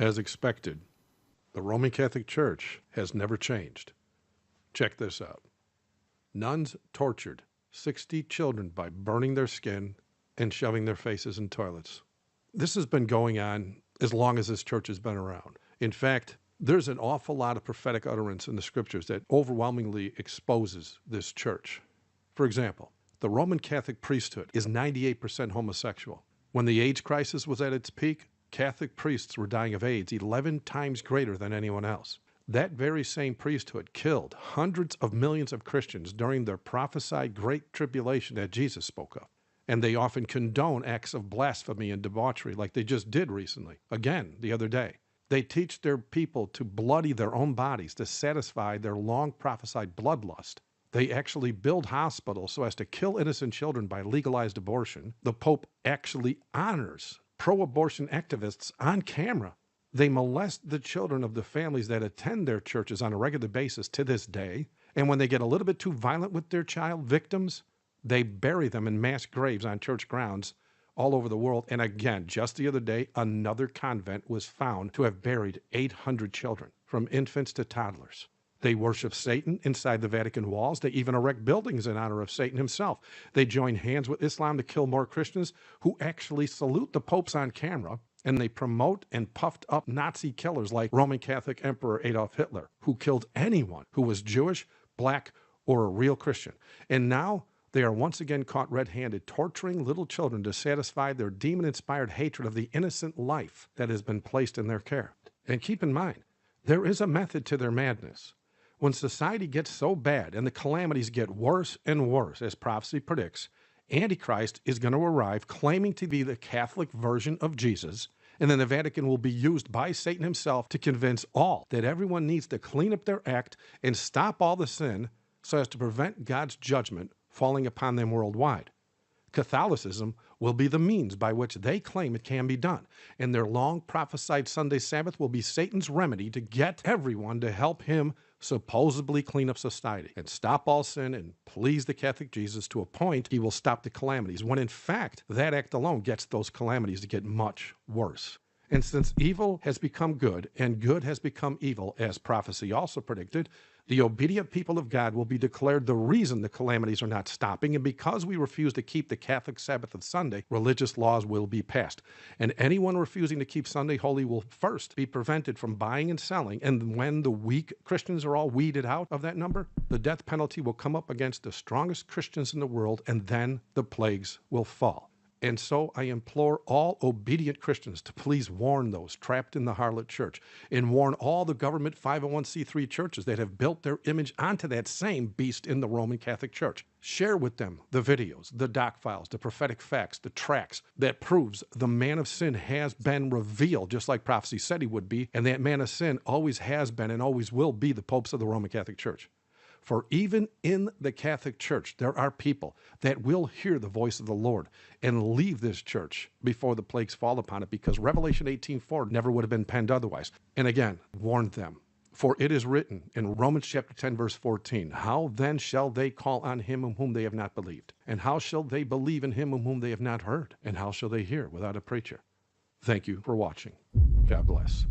As expected, the Roman Catholic Church has never changed. Check this out. Nuns tortured 60 children by burning their skin and shoving their faces in toilets. This has been going on as long as this church has been around. In fact, there's an awful lot of prophetic utterance in the scriptures that overwhelmingly exposes this church. For example, the Roman Catholic priesthood is 98% homosexual. When the AIDS crisis was at its peak, Catholic priests were dying of AIDS 11 times greater than anyone else. That very same priesthood killed hundreds of millions of Christians during their prophesied Great Tribulation that Jesus spoke of. And they often condone acts of blasphemy and debauchery like they just did recently, again, the other day. They teach their people to bloody their own bodies to satisfy their long prophesied bloodlust. They actually build hospitals so as to kill innocent children by legalized abortion. The Pope actually honors pro-abortion activists on camera. They molest the children of the families that attend their churches on a regular basis to this day. And when they get a little bit too violent with their child victims, they bury them in mass graves on church grounds all over the world. And again, just the other day, another convent was found to have buried 800 children, from infants to toddlers. They worship Satan inside the Vatican walls. They even erect buildings in honor of Satan himself. They join hands with Islam to kill more Christians who actually salute the popes on camera. And they promote and puffed up Nazi killers like Roman Catholic Emperor Adolf Hitler, who killed anyone who was Jewish, black, or a real Christian. And now they are once again caught red-handed, torturing little children to satisfy their demon-inspired hatred of the innocent life that has been placed in their care. And keep in mind, there is a method to their madness. When society gets so bad and the calamities get worse and worse, as prophecy predicts, Antichrist is going to arrive claiming to be the Catholic version of Jesus, and then the Vatican will be used by Satan himself to convince all that everyone needs to clean up their act and stop all the sin so as to prevent God's judgment falling upon them worldwide. Catholicism will be the means by which they claim it can be done, and their long prophesied Sunday Sabbath will be Satan's remedy to get everyone to help him supposedly clean up society and stop all sin and please the Catholic Jesus to a point he will stop the calamities, when in fact that act alone gets those calamities to get much worse. And since evil has become good and good has become evil, as prophecy also predicted, the obedient people of God will be declared the reason the calamities are not stopping. And because we refuse to keep the Catholic Sabbath of Sunday, religious laws will be passed. And anyone refusing to keep Sunday holy will first be prevented from buying and selling. And when the weak Christians are all weeded out of that number, the death penalty will come up against the strongest Christians in the world, and then the plagues will fall. And so I implore all obedient Christians to please warn those trapped in the harlot church, and warn all the government 501c3 churches that have built their image onto that same beast in the Roman Catholic Church. Share with them the videos, the doc files, the prophetic facts, the tracts that proves the man of sin has been revealed, just like prophecy said he would be, and that man of sin always has been and always will be the popes of the Roman Catholic Church. For even in the Catholic Church, there are people that will hear the voice of the Lord and leave this church before the plagues fall upon it, because Revelation 18:4 never would have been penned otherwise. And again, warn them. For it is written in Romans chapter 10, verse 14, how then shall they call on him in whom they have not believed? And how shall they believe in him in whom they have not heard? And how shall they hear without a preacher? Thank you for watching. God bless.